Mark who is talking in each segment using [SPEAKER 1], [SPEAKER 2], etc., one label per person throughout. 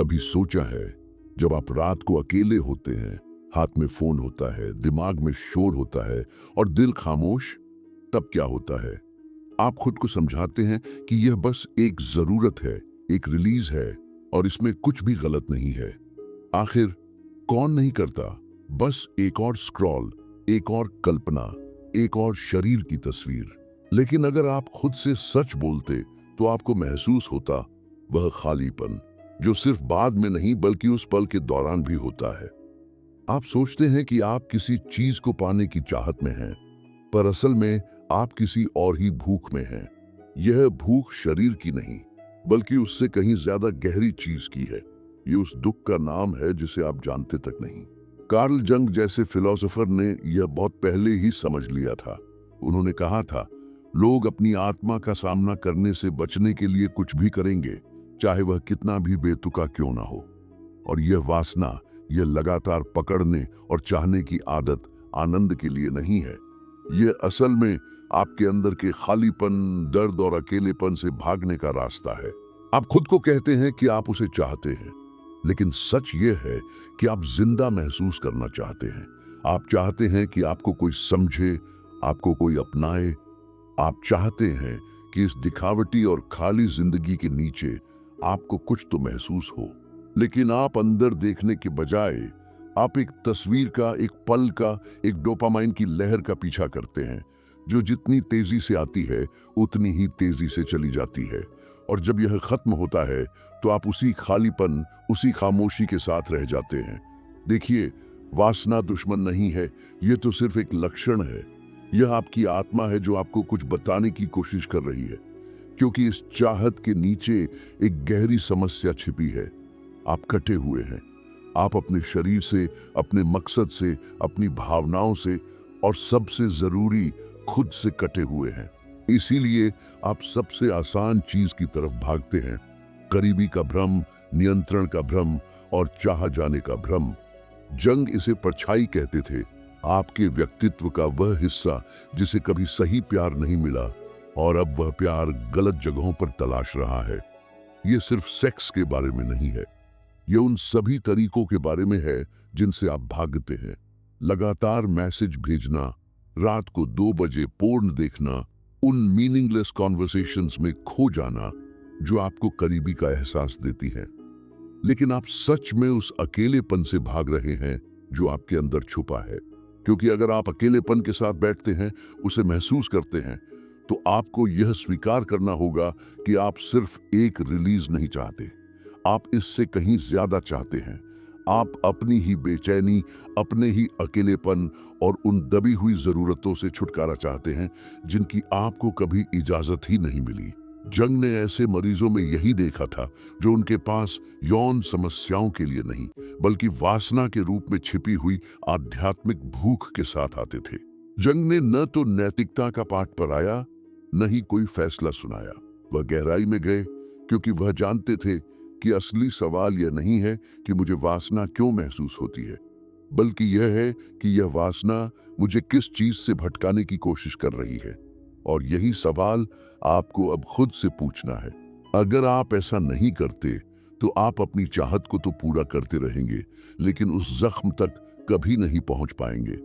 [SPEAKER 1] कभी सोचा है, जब आप रात को अकेले होते हैं, हाथ में फोन होता है, दिमाग में शोर होता है और दिल खामोश, तब क्या होता है? आप खुद को समझाते हैं कि यह बस एक जरूरत है, एक रिलीज है और इसमें कुछ भी गलत नहीं है। आखिर कौन नहीं करता? बस एक और स्क्रॉल, एक और कल्पना, एक और शरीर की तस्वीर। लेकिन अगर आप खुद से सच बोलते तो आपको महसूस होता वह खालीपन, जो सिर्फ बाद में नहीं बल्कि उस पल के दौरान भी होता है। आप सोचते हैं कि आप किसी चीज को पाने की चाहत में हैं, पर असल में आप किसी और ही भूख में हैं। यह भूख शरीर की नहीं, बल्कि उससे कहीं ज्यादा गहरी चीज की है। ये उस दुख का नाम है जिसे आप जानते तक नहीं। कार्ल जंग जैसे फिलोसोफर ने यह बहुत पहले ही समझ लिया था। उन्होंने कहा था, लोग अपनी आत्मा का सामना करने से बचने के लिए कुछ भी करेंगे, चाहे वह कितना भी बेतुका क्यों ना हो। और यह वासना, यह लगातार पकड़ने और चाहने की आदत आनंद के लिए नहीं है। यह असल में आपके अंदर के खालीपन, दर्द और अकेलेपन से भागने का रास्ता है। आप खुद को कहते हैं कि आप उसे चाहते हैं, लेकिन सच यह है कि आप जिंदा महसूस करना चाहते हैं। आप चाहते हैं कि आपको कोई समझे, आपको कोई अपनाए। आप चाहते हैं कि इस दिखावटी और खाली जिंदगी के नीचे आपको कुछ तो महसूस हो। लेकिन आप अंदर देखने के बजाय आप एक तस्वीर का, एक पल का, एक डोपामाइन की लहर का पीछा करते हैं, जो जितनी तेजी से आती है उतनी ही तेजी से चली जाती है। और जब यह खत्म होता है तो आप उसी खालीपन, उसी खामोशी के साथ रह जाते हैं। देखिए, वासना दुश्मन नहीं है, यह तो सिर्फ एक लक्षण है। यह आपकी आत्मा है जो आपको कुछ बताने की कोशिश कर रही है, क्योंकि इस चाहत के नीचे एक गहरी समस्या छिपी है। आप कटे हुए हैं। आप अपने शरीर से, अपने मकसद से, अपनी भावनाओं से और सबसे जरूरी खुद से कटे हुए हैं। इसीलिए आप सबसे आसान चीज की तरफ भागते हैं, करीबी का भ्रम, नियंत्रण का भ्रम और चाह जाने का भ्रम। जंग इसे परछाई कहते थे, आपके व्यक्तित्व का वह हिस्सा जिसे कभी सही प्यार नहीं मिला और अब वह प्यार गलत जगहों पर तलाश रहा है। यह सिर्फ सेक्स के बारे में नहीं है, ये उन सभी तरीकों के बारे में है जिनसे आप भागते हैं। लगातार मैसेज भेजना, रात को 2 बजे पोर्न देखना, उन मीनिंगलेस कॉन्वर्सेशंस में खो जाना जो आपको करीबी का एहसास देती है। लेकिन आप सच में उस अकेलेपन से भाग रहे हैं जो आपके अंदर छुपा है। क्योंकि अगर आप अकेलेपन के साथ बैठते हैं, उसे महसूस करते हैं, तो आपको यह स्वीकार करना होगा कि आप सिर्फ एक रिलीज नहीं चाहते, आप इससे कहीं ज्यादा चाहते हैं। आप अपनी ही बेचैनी, अपने ही अकेलेपन और उन दबी हुई जरूरतों से छुटकारा चाहते हैं जिनकी आपको कभी इजाजत ही नहीं मिली। जंग ने ऐसे मरीजों में यही देखा था जो उनके पास यौन समस्याओं के लिए नहीं, बल्कि वासना के रूप में छिपी हुई आध्यात्मिक भूख के साथ आते थे। जंग ने न तो नैतिकता का पाठ पढ़ाया, न ही कोई फैसला सुनाया। वह गहराई में गए, क्योंकि वह जानते थे कि असली सवाल यह नहीं है कि मुझे वासना क्यों महसूस होती है, बल्कि यह है कि यह वासना मुझे किस चीज से भटकाने की कोशिश कर रही है। और यही सवाल आपको अब खुद से पूछना है। अगर आप ऐसा नहीं करते तो आप अपनी चाहत को तो पूरा करते रहेंगे, लेकिन उस जख्म तक कभी नहीं पहुंच पाएंगे।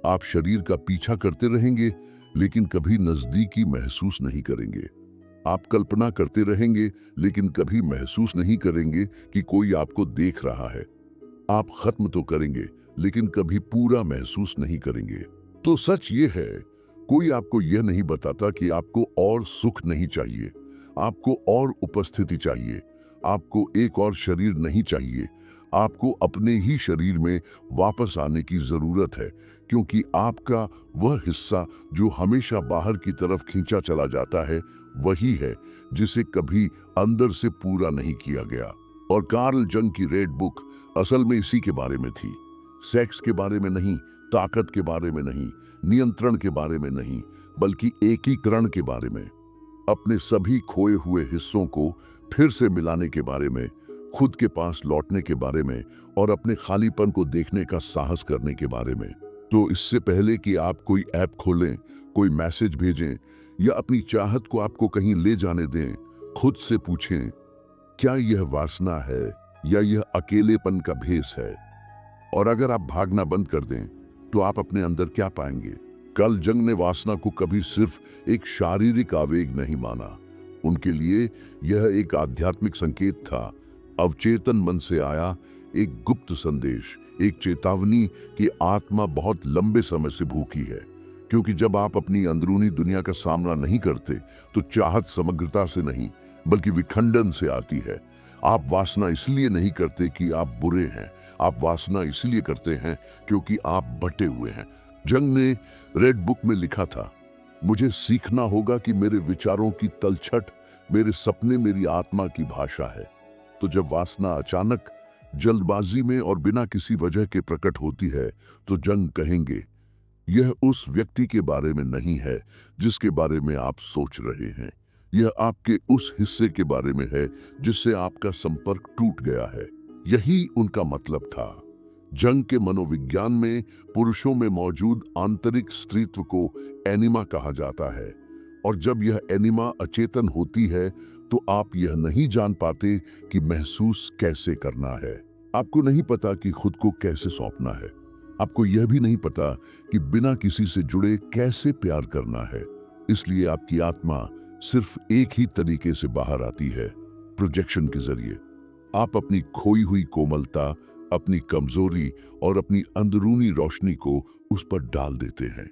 [SPEAKER 1] आप शरीर का पीछा करते रहेंगे, लेकिन कभी नजदीकी महसूस नहीं करेंगे। आप कल्पना करते रहेंगे, लेकिन कभी महसूस नहीं करेंगे कि कोई आपको देख रहा है। आप खत्म तो करेंगे, लेकिन कभी पूरा महसूस नहीं करेंगे। तो सच ये है, कोई आपको यह नहीं बताता कि आपको और सुख नहीं चाहिए, आपको और उपस्थिति चाहिए, आपको एक और शरीर नहीं चाहिए। आपको अपने ही शरीर में वापस आने की जरूरत है, क्योंकि आपका वह हिस्सा जो हमेशा बाहर की तरफ खींचा चला जाता है, वही है जिसे कभी अंदर से पूरा नहीं किया गया। और कार्ल जंग की रेड बुक असल में इसी के बारे में थी। सेक्स के बारे में नहीं, ताकत के बारे में नहीं, नियंत्रण के बारे में नहीं, बल्कि एकीकरण के बारे में। अपने सभी खोए हुए हिस्सों को फिर से मिलाने के बारे में, खुद के पास लौटने के बारे में और अपने खालीपन को देखने का साहस करने के बारे में। तो इससे पहले कि आप कोई ऐप खोलें, कोई मैसेज भेजें या अपनी चाहत को आपको कहीं ले जाने दें, खुद से पूछें, क्या यह वासना है या यह अकेलेपन का भेष है? और अगर आप भागना बंद कर दें तो आप अपने अंदर क्या पाएंगे? कार्ल जंग ने वासना को कभी सिर्फ एक शारीरिक आवेग नहीं माना। उनके लिए यह एक आध्यात्मिक संकेत था, अवचेतन मन से आया एक गुप्त संदेश, एक चेतावनी कि आत्मा बहुत लंबे समय से भूखी है। क्योंकि जब आप अपनी अंदरूनी दुनिया का सामना नहीं करते तो चाहत समग्रता से नहीं बल्कि विखंडन से आती है। आप वासना इसलिए नहीं करते कि आप बुरे हैं, आप वासना इसलिए करते हैं क्योंकि आप बटे हुए हैं। जंग ने रेड बुक में लिखा था, मुझे सीखना होगा कि मेरे विचारों की तलछट मेरे सपने मेरी आत्मा की भाषा है। तो जब वासना अचानक, जल्दबाजी में और बिना किसी वजह के प्रकट होती है तो जंग कहेंगे, यह उस व्यक्ति के बारे में नहीं है जिसके बारे में आप सोच रहे हैं। यह आपके उस हिस्से के बारे में है जिससे आपका संपर्क टूट गया है। यही उनका मतलब था। जंग के मनोविज्ञान में पुरुषों में मौजूद आंतरिक स्त्रीत्व को एनिमा कहा जाता है। और जब यह एनिमा अचेतन होती है तो आप यह नहीं जान पाते कि महसूस कैसे करना है। आपको नहीं पता कि खुद को कैसे सौंपना है। आपको यह भी नहीं पता कि बिना किसी से जुड़े कैसे प्यार करना है। इसलिए आपकी आत्मा सिर्फ एक ही तरीके से बाहर आती है, प्रोजेक्शन के जरिए। आप अपनी खोई हुई कोमलता, अपनी कमजोरी और अपनी अंदरूनी रोशनी को उस पर डाल देते हैं।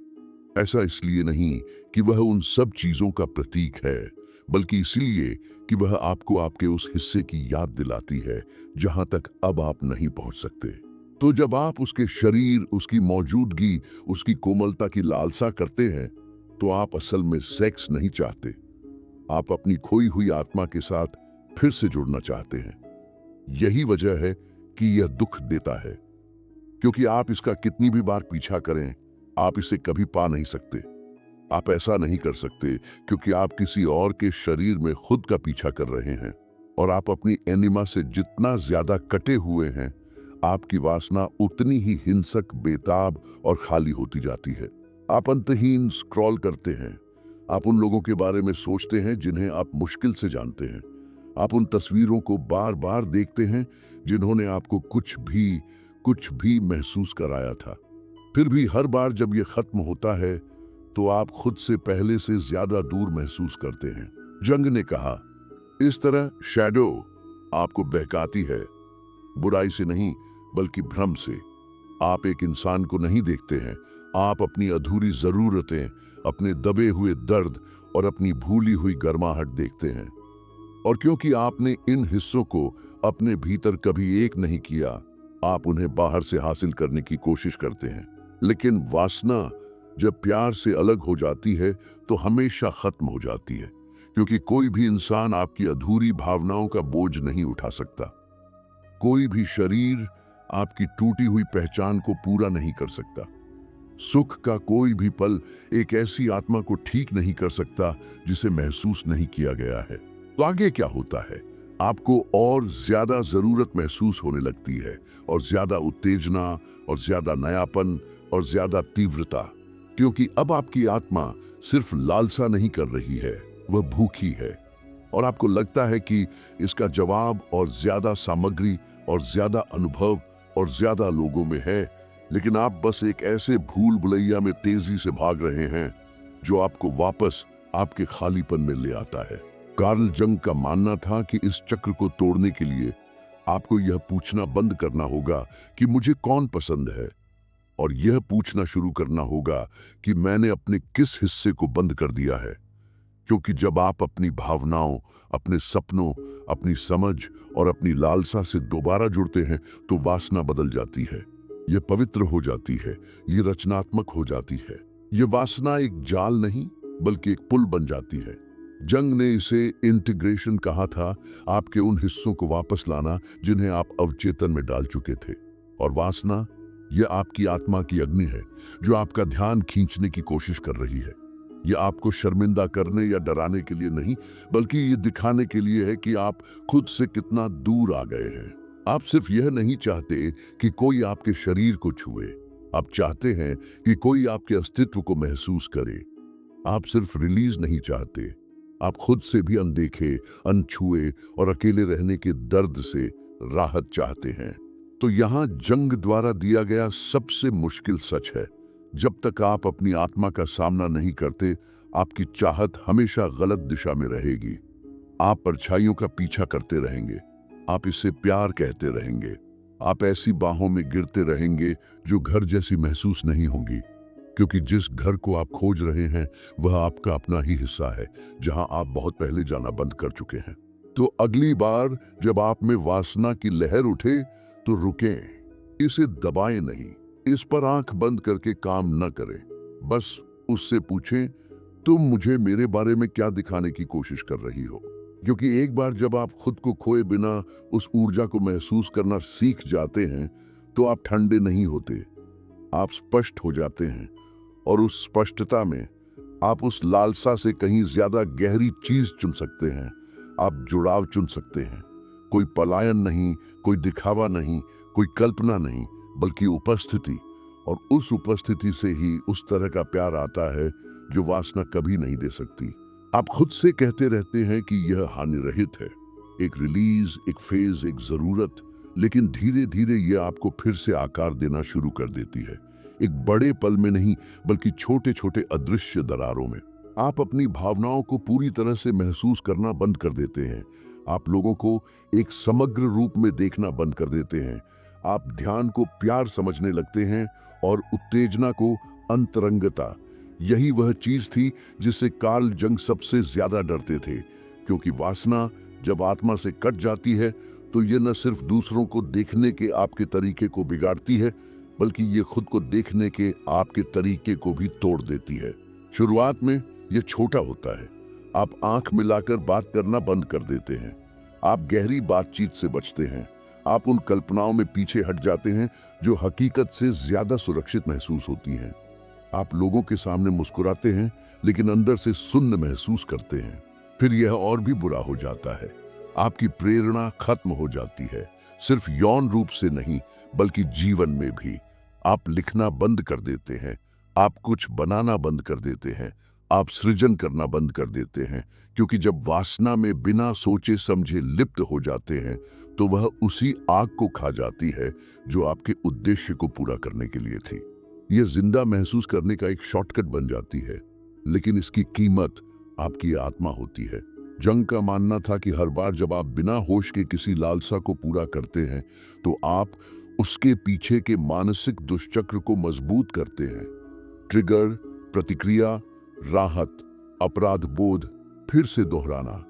[SPEAKER 1] ऐसा इसलिए नहीं कि वह उन सब चीजों का प्रतीक है, बल्कि इसलिए कि वह आपको आपके उस हिस्से की याद दिलाती है जहां तक अब आप नहीं पहुंच सकते। तो जब आप उसके शरीर, उसकी मौजूदगी, उसकी कोमलता की लालसा करते हैं तो आप असल में सेक्स नहीं चाहते। आप अपनी खोई हुई आत्मा के साथ फिर से जुड़ना चाहते हैं। यही वजह है कि यह दुख देता है, क्योंकि आप इसका कितनी भी बार पीछा करें आप इसे कभी पा नहीं सकते। आप ऐसा नहीं कर सकते क्योंकि आप किसी और के शरीर में खुद का पीछा कर रहे हैं। और आप अपनी एनिमा से जितना ज्यादा कटे हुए हैं, आपकी वासना उतनी ही हिंसक, बेताब और खाली होती जाती है। आप अंतहीन स्क्रॉल करते हैं। आप उन लोगों के बारे में सोचते हैं जिन्हें आप मुश्किल से जानते हैं। आप उन तस्वीरों को बार बार देखते हैं जिन्होंने आपको कुछ भी महसूस कराया था। फिर भी हर बार जब यह खत्म होता है तो आप खुद से पहले से ज्यादा दूर महसूस करते हैं। जंग ने कहा, इस तरह शैडो आपको बहकाती है, बुराई से नहीं बल्कि भ्रम से। आप एक इंसान को नहीं देखते हैं, आप अपनी अधूरी जरूरतें, अपने दबे हुए दर्द और अपनी भूली हुई गर्माहट देखते हैं। और क्योंकि आपने इन हिस्सों को अपने भीतर कभी एक नहीं किया, आप उन्हें बाहर से हासिल करने की कोशिश करते हैं। लेकिन वासना जब प्यार से अलग हो जाती है तो हमेशा खत्म हो जाती है, क्योंकि कोई भी इंसान आपकी अधूरी भावनाओं का बोझ नहीं उठा सकता। कोई भी शरीर आपकी टूटी हुई पहचान को पूरा नहीं कर सकता। सुख का कोई भी पल एक ऐसी आत्मा को ठीक नहीं कर सकता जिसे महसूस नहीं किया गया है। तो आगे क्या होता है? आपको और ज्यादा जरूरत महसूस होने लगती है, और ज्यादा उत्तेजना, और ज्यादा नयापन, और ज्यादा तीव्रता, क्योंकि अब आपकी आत्मा सिर्फ लालसा नहीं कर रही है, वह भूखी है। और आपको लगता है कि इसका जवाब और ज्यादा सामग्री और ज्यादा अनुभव और ज्यादा लोगों में है, लेकिन आप बस एक ऐसे भूल भुलैया में तेजी से भाग रहे हैं जो आपको वापस आपके खालीपन में ले आता है। कार्ल जंग का मानना था कि इस चक्र को तोड़ने के लिए आपको यह पूछना बंद करना होगा कि मुझे कौन पसंद है, और यह पूछना शुरू करना होगा कि मैंने अपने किस हिस्से को बंद कर दिया है। क्योंकि जब आप अपनी भावनाओं, अपने सपनों, अपनी समझ और अपनी लालसा से दोबारा जुड़ते हैं तो वासना बदल जाती है। यह पवित्र हो जाती है, ये रचनात्मक हो जाती है। ये वासना एक जाल नहीं बल्कि एक पुल बन जाती है। जंग ने इसे इंटीग्रेशन कहा था, आपके उन हिस्सों को वापस लाना जिन्हें आप अवचेतन में डाल चुके थे। और वासना, यह आपकी आत्मा की अग्नि है जो आपका ध्यान खींचने की कोशिश कर रही है। यह आपको शर्मिंदा करने या डराने के लिए नहीं, बल्कि ये दिखाने के लिए है कि आप खुद से कितना दूर आ गए हैं। आप सिर्फ यह नहीं चाहते कि कोई आपके शरीर को छुए, आप चाहते हैं कि कोई आपके अस्तित्व को महसूस करे। आप सिर्फ रिलीज नहीं चाहते, आप खुद से भी अनदेखे, अनछुए और अकेले रहने के दर्द से राहत चाहते हैं। तो यहाँ जंग द्वारा दिया गया सबसे मुश्किल सच है, जब तक आप अपनी आत्मा का सामना नहीं करते, आपकी चाहत हमेशा गलत दिशा में रहेगी। आप परछाइयों का पीछा करते रहेंगे, आप इसे प्यार कहते रहेंगे, आप ऐसी बाहों में गिरते रहेंगे जो घर जैसी महसूस नहीं होंगी, क्योंकि जिस घर को आप खोज रहे हैं वह आपका अपना ही हिस्सा है, जहां आप बहुत पहले जाना बंद कर चुके हैं। तो अगली बार जब आप में वासना की लहर उठे तो रुकें, इसे दबाएं नहीं, इस पर आंख बंद करके काम न करें। बस उससे पूछें, तुम मुझे मेरे बारे में क्या दिखाने की कोशिश कर रही हो? क्योंकि एक बार जब आप खुद को खोए बिना उस ऊर्जा को महसूस करना सीख जाते हैं, तो आप ठंडे नहीं होते, आप स्पष्ट हो जाते हैं। और उस स्पष्टता में आप उस लालसा से कहीं ज्यादा गहरी चीज चुन सकते हैं। आप जुड़ाव चुन सकते हैं। कोई पलायन नहीं, कोई दिखावा नहीं, कोई कल्पना नहीं, बल्कि उपस्थिति। और उस उपस्थिति से ही उस तरह का प्यार आता है जो वासना कभी नहीं दे सकती। आप खुद से कहते रहते हैं कि यह हानि रहित है, एक रिलीज, एक फेज, एक जरूरत, लेकिन धीरे धीरे यह आपको फिर से आकार देना शुरू कर देती है। एक बड़े पल में नहीं, बल्कि छोटे छोटे अदृश्य दरारों में। आप अपनी भावनाओं को पूरी तरह से महसूस करना बंद कर देते हैं। आप लोगों को एक समग्र रूप में देखना बंद कर देते हैं। आप ध्यान को प्यार समझने लगते हैं और उत्तेजना को अंतरंगता। यही वह चीज थी जिससे कार्ल जंग सबसे ज्यादा डरते थे, क्योंकि वासना जब आत्मा से कट जाती है तो यह न सिर्फ दूसरों को देखने के आपके तरीके को बिगाड़ती है, बल्कि ये खुद को देखने के आपके तरीके को भी तोड़ देती है। शुरुआत में यह छोटा होता है। आप आंख मिलाकर बात करना बंद कर देते हैं, आप गहरी बातचीत से बचते हैं, आप उन कल्पनाओं में पीछे हट जाते हैं जो हकीकत से ज्यादा सुरक्षित महसूस होती हैं। आप लोगों के सामने मुस्कुराते हैं, लेकिन अंदर से सुन्न महसूस करते हैं। फिर यह और भी बुरा हो जाता है, आपकी प्रेरणा खत्म हो जाती है, सिर्फ यौन रूप से नहीं, बल्कि जीवन में भी। आप लिखना बंद कर देते हैं, आप कुछ बनाना बंद कर देते हैं, आप सृजन करना बंद कर देते हैं, क्योंकि जब वासना में बिना सोचे समझे लिप्त हो जाते हैं तो वह उसी आग को खा जाती है जो आपके उद्देश्य को पूरा करने के लिए थी। यह जिंदा महसूस करने का एक शॉर्टकट बन जाती है, लेकिन इसकी कीमत आपकी आत्मा होती है। जंग का मानना था कि हर बार जब आप बिना होश के किसी लालसा को पूरा करते हैं तो आप उसके पीछे के मानसिक दुष्चक्र को मजबूत करते हैं। ट्रिगर, प्रतिक्रिया, राहत, अपराध बोध, फिर से दोहराना।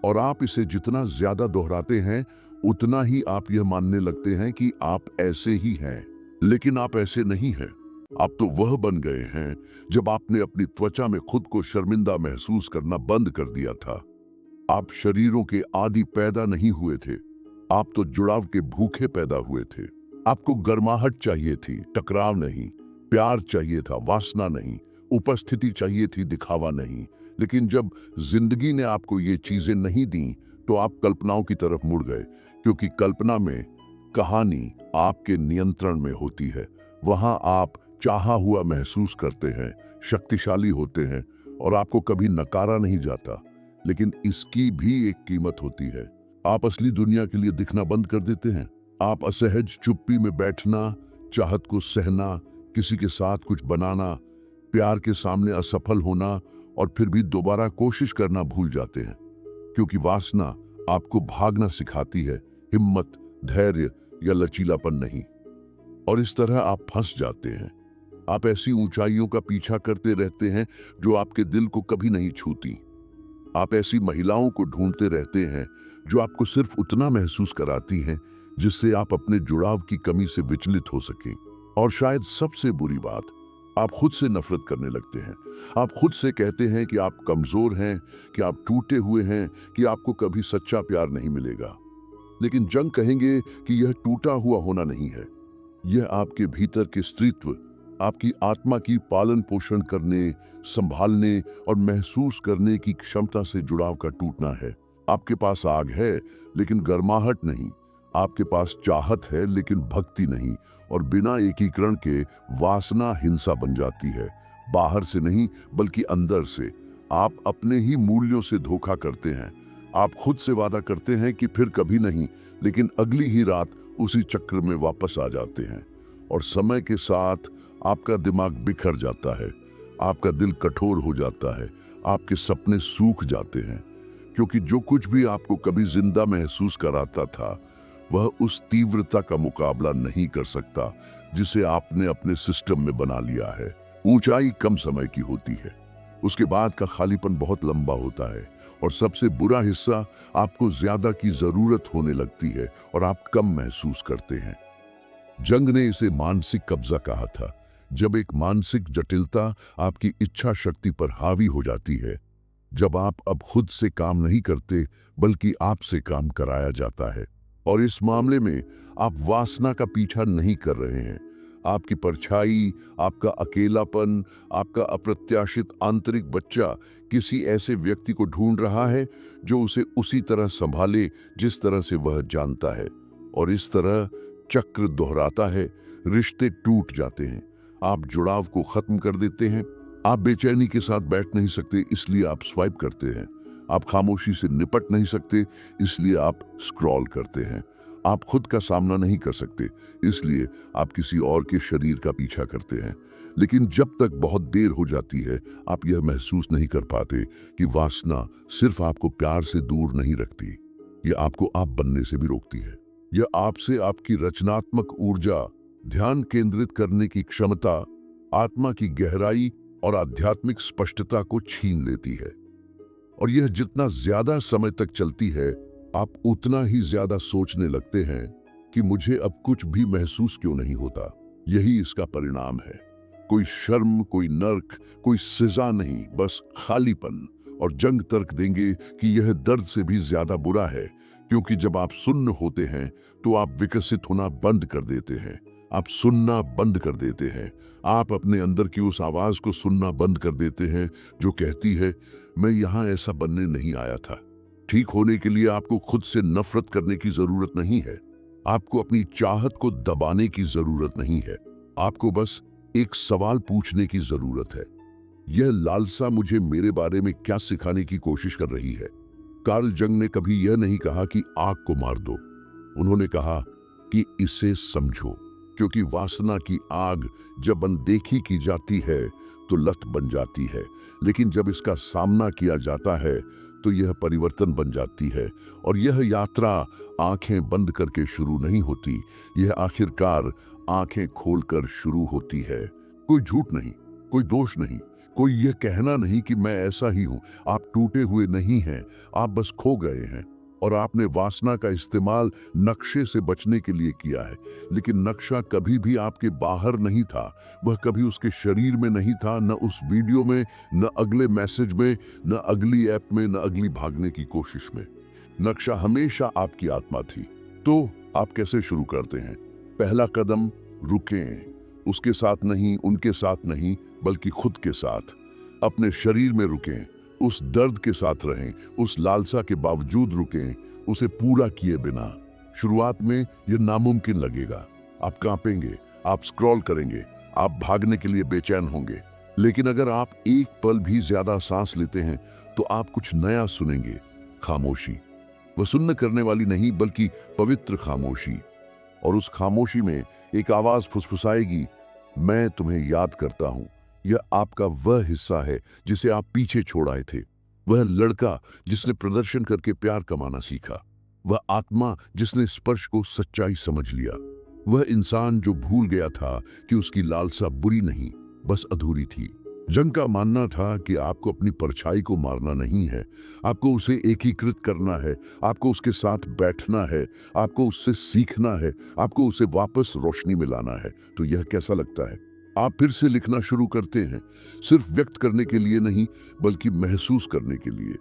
[SPEAKER 1] और आप इसे जितना ज्यादा दोहराते हैं उतना ही आप यह मानने लगते हैं कि आप ऐसे ही हैं। लेकिन आप ऐसे नहीं हैं। आप तो वह बन गए हैं जब आपने अपनी त्वचा में खुद को शर्मिंदा महसूस करना बंद कर दिया था। आप शरीरों के आदि पैदा नहीं हुए थे, आप तो जुड़ाव के भूखे पैदा हुए थे। आपको गर्माहट चाहिए थी, टकराव नहीं। प्यार चाहिए था, वासना नहीं। उपस्थिति चाहिए थी, दिखावा नहीं। लेकिन जब जिंदगी ने आपको ये चीजें नहीं दी तो आप कल्पनाओं की तरफ मुड़ गए, क्योंकि कल्पना में कहानी आपके नियंत्रण में होती है। वहां आप चाहा हुआ महसूस करते हैं, शक्तिशाली होते हैं और आपको कभी नकारा नहीं जाता। लेकिन इसकी भी एक कीमत होती है। आप असली दुनिया के लिए दिखना बंद कर देते हैं। आप असहज चुप्पी में बैठना, चाहत को सहना, किसी के साथ कुछ बनाना, प्यार के सामने असफल होना और फिर भी दोबारा कोशिश करना भूल जाते हैं, क्योंकि वासना आपको भागना सिखाती है, हिम्मत, धैर्य या लचीलापन नहीं। और इस तरह आप फंस जाते हैं। आप ऐसी ऊंचाइयों का पीछा करते रहते हैं जो आपके दिल को कभी नहीं छूती। आप ऐसी महिलाओं को ढूंढते रहते हैं जो आपको सिर्फ उतना महसूस कराती हैं जिससे आप अपने जुड़ाव की कमी से विचलित हो सकें। और शायद सबसे बुरी बात, आप खुद से नफरत करने लगते हैं। आप खुद से कहते हैं कि आप कमजोर हैं, कि आप टूटे हुए हैं, कि आपको कभी सच्चा प्यार नहीं मिलेगा। लेकिन जंग कहेंगे कि यह टूटा हुआ होना नहीं है, यह आपके भीतर के स्त्रीत्व, आपकी आत्मा की पालन पोषण करने, संभालने और महसूस करने की क्षमता से जुड़ाव का टूटना है। आपके पास आग है लेकिन गर्माहट नहीं, आपके पास चाहत है लेकिन भक्ति नहीं, और बिना एकीकरण के वासना हिंसा बन जाती है। बाहर से नहीं बल्कि अंदर से। आप अपने ही मूल्यों से धोखा करते हैं। आप खुद से वादा करते हैं कि फिर कभी नहीं, लेकिन अगली ही रात उसी चक्र में वापस आ जाते हैं। और समय के साथ आपका दिमाग बिखर जाता है, आपका दिल कठोर हो जाता है, आपके सपने सूख जाते हैं, क्योंकि जो कुछ भी आपको कभी जिंदा महसूस कराता था, वह उस तीव्रता का मुकाबला नहीं कर सकता जिसे आपने अपने सिस्टम में बना लिया है। ऊंचाई कम समय की होती है, उसके बाद का खालीपन बहुत लंबा होता है, और सबसे बुरा हिस्सा, आपको ज्यादा की जरूरत होने लगती है और आप कम महसूस करते हैं। जंग ने इसे मानसिक कब्जा कहा था, जब एक मानसिक जटिलता आपकी इच्छा शक्ति पर हावी हो जाती है, जब आप अब खुद से काम नहीं करते बल्कि आपसे काम कराया जाता है। और इस मामले में आप वासना का पीछा नहीं कर रहे हैं, आपकी परछाई, आपका अकेलापन, आपका अप्रत्याशित आंतरिक बच्चा किसी ऐसे व्यक्ति को ढूंढ रहा है जो उसे उसी तरह संभाले जिस तरह से वह जानता है। और इस तरह चक्र दोहराता है, रिश्ते टूट जाते हैं, आप जुड़ाव को खत्म कर देते हैं, आप बेचैनी के साथ बैठ नहीं सकते इसलिए आप स्वाइप करते हैं, आप खामोशी से निपट नहीं सकते इसलिए आप स्क्रॉल करते हैं, आप खुद का सामना नहीं कर सकते इसलिए आप किसी और के शरीर का पीछा करते हैं। लेकिन जब तक बहुत देर हो जाती है, आप यह महसूस नहीं कर पाते कि वासना सिर्फ आपको प्यार से दूर नहीं रखती, यह आपको आप बनने से भी रोकती है। यह आपसे आपकी रचनात्मक ऊर्जा, ध्यान केंद्रित करने की क्षमता, आत्मा की गहराई और आध्यात्मिक स्पष्टता को छीन लेती है। और यह जितना ज्यादा समय तक चलती है, आप उतना ही ज्यादा सोचने लगते हैं कि मुझे अब कुछ भी महसूस क्यों नहीं होता। यही इसका परिणाम है। कोई शर्म, कोई नर्क, कोई सजा नहीं, बस खालीपन। और जंग तर्क देंगे कि यह दर्द से भी ज्यादा बुरा है, क्योंकि जब आप सुन्न होते हैं तो आप विकसित होना बंद कर देते हैं, आप सुनना बंद कर देते हैं, आप अपने अंदर की उस आवाज को सुनना बंद कर देते हैं जो कहती है, मैं यहां ऐसा बनने नहीं आया था। ठीक होने के लिए आपको खुद से नफरत करने की जरूरत नहीं है, आपको अपनी चाहत को दबाने की जरूरत नहीं है, आपको बस एक सवाल पूछने की जरूरत है। यह लालसा मुझे मेरे बारे में क्या सिखाने की कोशिश कर रही है? कार्ल जंग ने कभी यह नहीं कहा कि आग को मार दो, उन्होंने कहा कि इसे समझो, क्योंकि वासना की आग जब अनदेखी की जाती है तो लत बन जाती है, लेकिन जब इसका सामना किया जाता है तो यह परिवर्तन बन जाती है। और यह यात्रा आंखें बंद करके शुरू नहीं होती, यह आखिरकार आंखें खोलकर शुरू होती है। कोई झूठ नहीं, कोई दोष नहीं, कोई यह कहना नहीं कि मैं ऐसा ही हूं। आप टूटे हुए नहीं हैं, आप बस खो गए हैं। और आपने वासना का इस्तेमाल नक्शे से बचने के लिए किया है, लेकिन नक्शा कभी भी आपके बाहर नहीं था, वह कभी उसके शरीर में नहीं था, न उस वीडियो में, न अगले मैसेज में, न अगली ऐप में, न अगली भागने की कोशिश में। नक्शा हमेशा आपकी आत्मा थी। तो आप कैसे शुरू करते हैं? पहला कदम, रुकें। उसके साथ नहीं, उनके साथ नहीं, बल्कि खुद के साथ। अपने शरीर में रुकें, उस दर्द के साथ रहें, उस लालसा के बावजूद रुकें, उसे पूरा किए बिना। शुरुआत में यह नामुमकिन लगेगा, आप कांपेंगे, आप स्क्रॉल करेंगे, आप भागने के लिए बेचैन होंगे। लेकिन अगर आप एक पल भी ज्यादा सांस लेते हैं तो आप कुछ नया सुनेंगे। खामोशी, वह सुन्न करने वाली नहीं बल्कि पवित्र खामोशी। और उस खामोशी में एक आवाज फुसफुसाएगी, मैं तुम्हें याद करता हूं। यह आपका वह हिस्सा है जिसे आप पीछे छोड़ आए थे, वह लड़का जिसने प्रदर्शन करके प्यार कमाना सीखा, वह आत्मा जिसने स्पर्श को सच्चाई समझ लिया, वह इंसान जो भूल गया था कि उसकी लालसा बुरी नहीं, बस अधूरी थी। जंग का मानना था कि आपको अपनी परछाई को मारना नहीं है, आपको उसे एकीकृत करना है, आपको उसके साथ बैठना है, आपको उससे सीखना है, आपको उसे वापस रोशनी में लाना है। तो यह कैसा लगता है? आप फिर से लिखना शुरू करते हैं, सिर्फ व्यक्त करने के लिए नहीं बल्कि महसूस करने के लिए।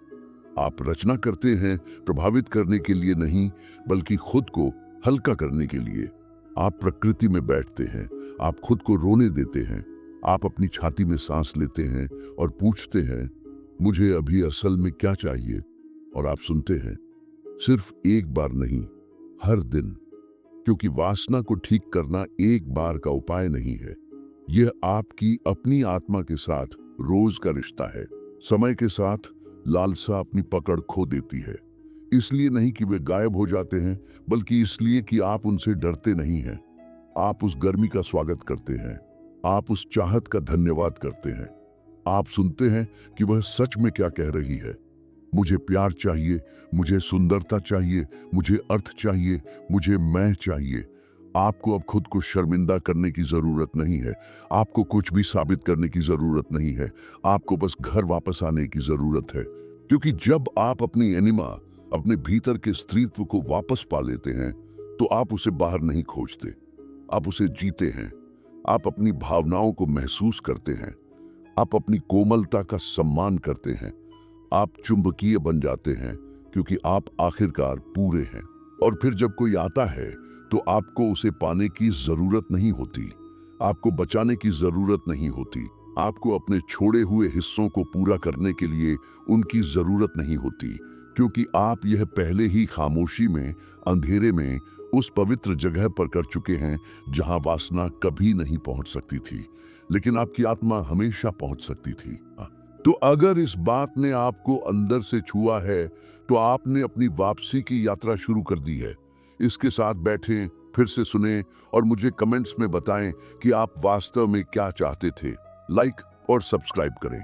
[SPEAKER 1] आप रचना करते हैं प्रभावित करने के लिए नहीं बल्कि खुद को हल्का करने के लिए। आप प्रकृति में बैठते हैं, आप खुद को रोने देते हैं, आप अपनी छाती में सांस लेते हैं और पूछते हैं, मुझे अभी असल में क्या चाहिए? और आप सुनते हैं, सिर्फ एक बार नहीं, हर दिन। क्योंकि वासना को ठीक करना एक बार का उपाय नहीं है, यह आपकी अपनी आत्मा के साथ रोज का रिश्ता है। समय के साथ लालसा अपनी पकड़ खो देती है, इसलिए नहीं कि वे गायब हो जाते हैं, बल्कि इसलिए कि आप उनसे डरते नहीं हैं। आप उस गर्मी का स्वागत करते हैं, आप उस चाहत का धन्यवाद करते हैं। आप सुनते हैं कि वह सच में क्या कह रही है। मुझे प्यार चाहिए, मुझे सुंदरता चाहिए, मुझे अर्थ चाहिए, मुझे मैं चाहिए। आपको अब खुद को शर्मिंदा करने की जरूरत नहीं है, आपको कुछ भी साबित करने की जरूरत नहीं है, आपको बस घर वापस आने की जरूरत है। क्योंकि जब आप अपनी एनिमा, अपने भीतर के स्त्रीत्व को वापस पा लेते हैं, तो आप उसे बाहर नहीं खोजते, आप उसे जीते हैं। आप अपनी भावनाओं को महसूस करते हैं, आप अपनी कोमलता का सम्मान करते हैं, आप चुंबकीय बन जाते हैं, क्योंकि आप आखिरकार पूरे हैं। और फिर जब कोई आता है तो आपको उसे पाने की जरूरत नहीं होती, आपको बचाने की जरूरत नहीं होती, आपको अपने छोड़े हुए हिस्सों को पूरा करने के लिए उनकी जरूरत नहीं होती, क्योंकि आप यह पहले ही खामोशी में, अंधेरे में, उस पवित्र जगह पर कर चुके हैं जहां वासना कभी नहीं पहुंच सकती थी, लेकिन आपकी आत्मा हमेशा पहुंच सकती थी। तो अगर इस बात ने आपको अंदर से छुआ है, तो आपने अपनी वापसी की यात्रा शुरू कर दी है। इसके साथ बैठें, फिर से सुनें और मुझे कमेंट्स में बताएं कि आप वास्तव में क्या चाहते थे। लाइक और सब्सक्राइब करें।